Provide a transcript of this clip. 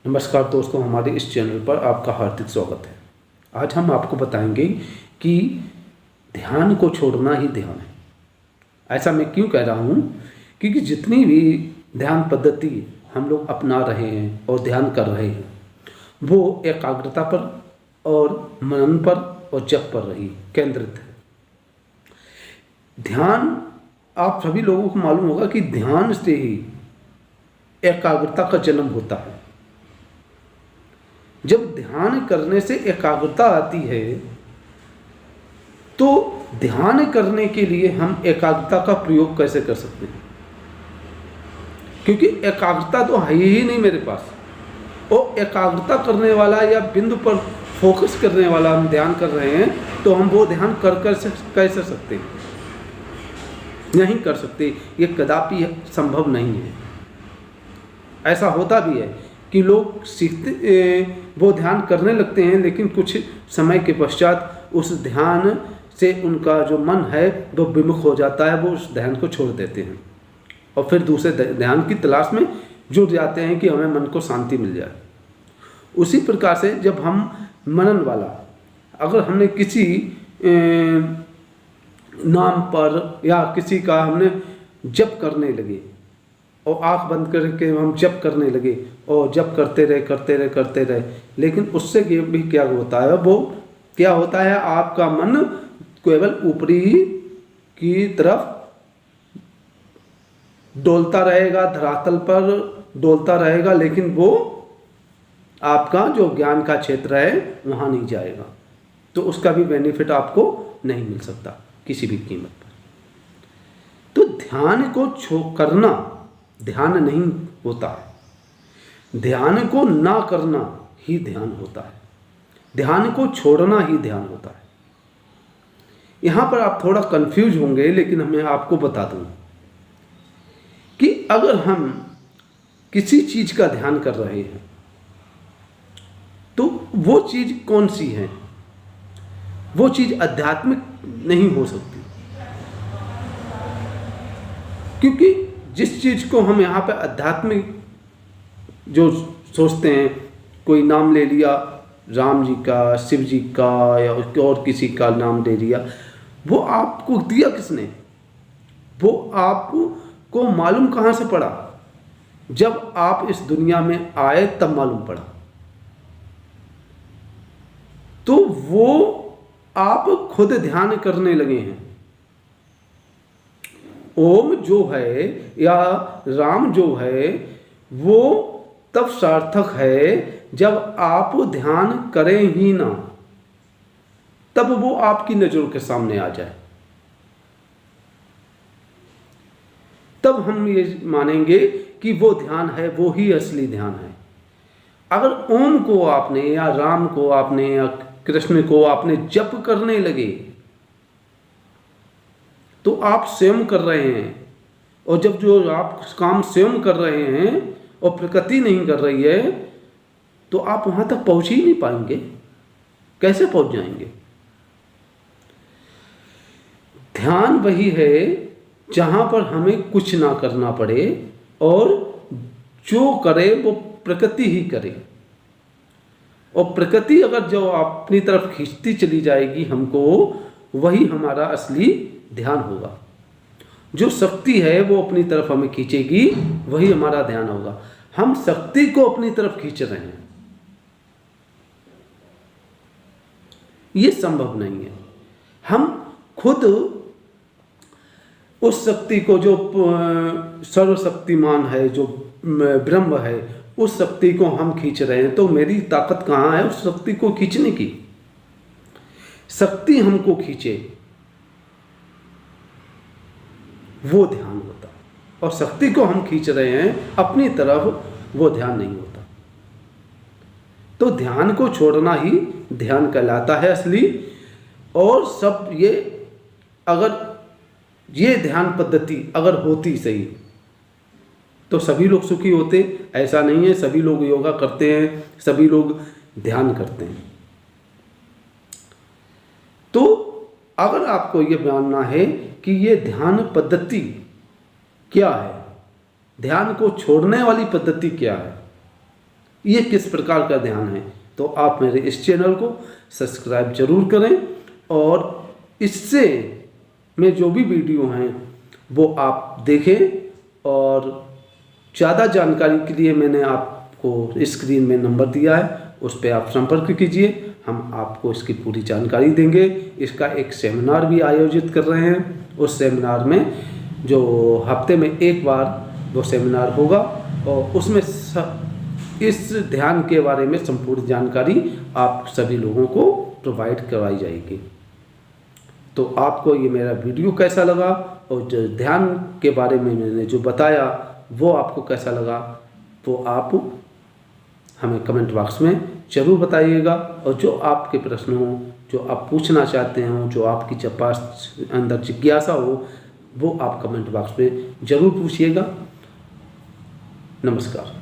नमस्कार दोस्तों, हमारे इस चैनल पर आपका हार्दिक स्वागत है। आज हम आपको बताएंगे कि ध्यान को छोड़ना ही ध्यान है। ऐसा मैं क्यों कह रहा हूँ? क्योंकि जितनी भी ध्यान पद्धति हम लोग अपना रहे हैं और ध्यान कर रहे हैं, वो एकाग्रता पर और मनन पर और जप पर रही केंद्रित है। ध्यान, आप सभी लोगों को मालूम होगा कि ध्यान से ही एकाग्रता का जन्म होता है। जब ध्यान करने से एकाग्रता आती है तो ध्यान करने के लिए हम एकाग्रता का प्रयोग कैसे कर सकते हैं? क्योंकि एकाग्रता तो है ही नहीं मेरे पास, और एकाग्रता करने वाला या बिंदु पर फोकस करने वाला हम ध्यान कर रहे हैं, तो हम वो ध्यान कैसे सकते हैं? नहीं कर सकते। ये कदापि संभव नहीं है। ऐसा होता भी है कि लोग सीखते वो ध्यान करने लगते हैं, लेकिन कुछ समय के पश्चात उस ध्यान से उनका जो मन है वो विमुख हो जाता है, वो उस ध्यान को छोड़ देते हैं और फिर दूसरे ध्यान की तलाश में जुट जाते हैं कि हमें मन को शांति मिल जाए। उसी प्रकार से जब हम मनन वाला, अगर हमने किसी नाम पर या किसी का हमने जप करने लगे और आंख बंद करके हम जप करने लगे और जप करते रहे, लेकिन उससे भी क्या होता है? वो क्या होता है, आपका मन केवल ऊपरी की तरफ डोलता रहेगा, धरातल पर डोलता रहेगा, लेकिन वो आपका जो ज्ञान का क्षेत्र है वहाँ नहीं जाएगा। तो उसका भी बेनिफिट आपको नहीं मिल सकता किसी भी कीमत पर। तो ध्यान को करना ध्यान नहीं होता है, ध्यान को ना करना ही ध्यान होता है, ध्यान को छोड़ना ही ध्यान होता है। यहाँ पर आप थोड़ा कंफ्यूज होंगे, लेकिन मैं आपको बता दूं कि अगर हम किसी चीज का ध्यान कर रहे हैं तो वो चीज कौन सी है? वो चीज आध्यात्मिक नहीं हो सकती, क्योंकि जिस चीज को हम यहाँ पे आध्यात्मिक जो सोचते हैं, कोई नाम ले लिया राम जी का, शिव जी का या और किसी का नाम ले लिया, वो आपको दिया किसने? वो आपको मालूम कहाँ से पड़ा? जब आप इस दुनिया में आए तब मालूम पड़ा। तो वो आप खुद ध्यान करने लगे हैं। ओम जो है या राम जो है वो तब सार्थक है जब आप ध्यान करें ही ना, तब वो आपकी नजरों के सामने आ जाए, तब हम ये मानेंगे कि वो ध्यान है, वो ही असली ध्यान है। अगर ओम को आपने या राम को आपने या कृष्ण को आपने जप करने लगे तो आप स्वयं कर रहे हैं, और जब जो आप काम स्वयं कर रहे हैं और प्रकृति नहीं कर रही है, तो आप वहां तक पहुंच ही नहीं पाएंगे। कैसे पहुंच जाएंगे? ध्यान वही है जहां पर हमें कुछ ना करना पड़े और जो करे वो प्रकृति ही करे, और प्रकृति अगर जो अपनी तरफ खींचती चली जाएगी हमको, वही हमारा असली ध्यान होगा। जो शक्ति है वो अपनी तरफ हमें खींचेगी, वही हमारा ध्यान होगा। हम शक्ति को अपनी तरफ खींच रहे हैं, ये संभव नहीं है। हम खुद उस शक्ति को, जो सर्वशक्तिमान है, जो ब्रह्म है, उस शक्ति को हम खींच रहे हैं। तो मेरी ताकत कहाँ है उस शक्ति को खींचने की? शक्ति हमको खींचे वो ध्यान होता, और शक्ति को हम खींच रहे हैं अपनी तरफ, वो ध्यान नहीं होता। तो ध्यान को छोड़ना ही ध्यान कहलाता है असली। और सब ये, अगर ये ध्यान पद्धति अगर होती सही तो सभी लोग सुखी होते। ऐसा नहीं है, सभी लोग योगा करते हैं, सभी लोग ध्यान करते हैं। तो अगर आपको ये मानना है कि ये ध्यान पद्धति क्या है, ध्यान को छोड़ने वाली पद्धति क्या है, ये किस प्रकार का ध्यान है। तो आप मेरे इस चैनल को सब्सक्राइब जरूर करें और इससे में जो भी वीडियो हैं वो आप देखें। और ज़्यादा जानकारी के लिए मैंने आपको स्क्रीन में नंबर दिया है, उस पर आप संपर्क कीजिए। हम आपको इसकी पूरी जानकारी देंगे। इसका एक सेमिनार भी आयोजित कर रहे हैं। उस सेमिनार में जो हफ्ते में एक बार वो सेमिनार होगा और उसमें इस ध्यान के बारे में संपूर्ण जानकारी आप सभी लोगों को प्रोवाइड करवाई जाएगी। तो आपको ये मेरा वीडियो कैसा लगा और जो ध्यान के बारे में मैंने जो बताया वो आपको कैसा लगा, तो आप हमें कमेंट बॉक्स में ज़रूर बताइएगा। और जो आपके प्रश्न हो, जो आप पूछना चाहते हो, जो आपकी पास अंदर जिज्ञासा हो, वो आप कमेंट बॉक्स में ज़रूर पूछिएगा। नमस्कार।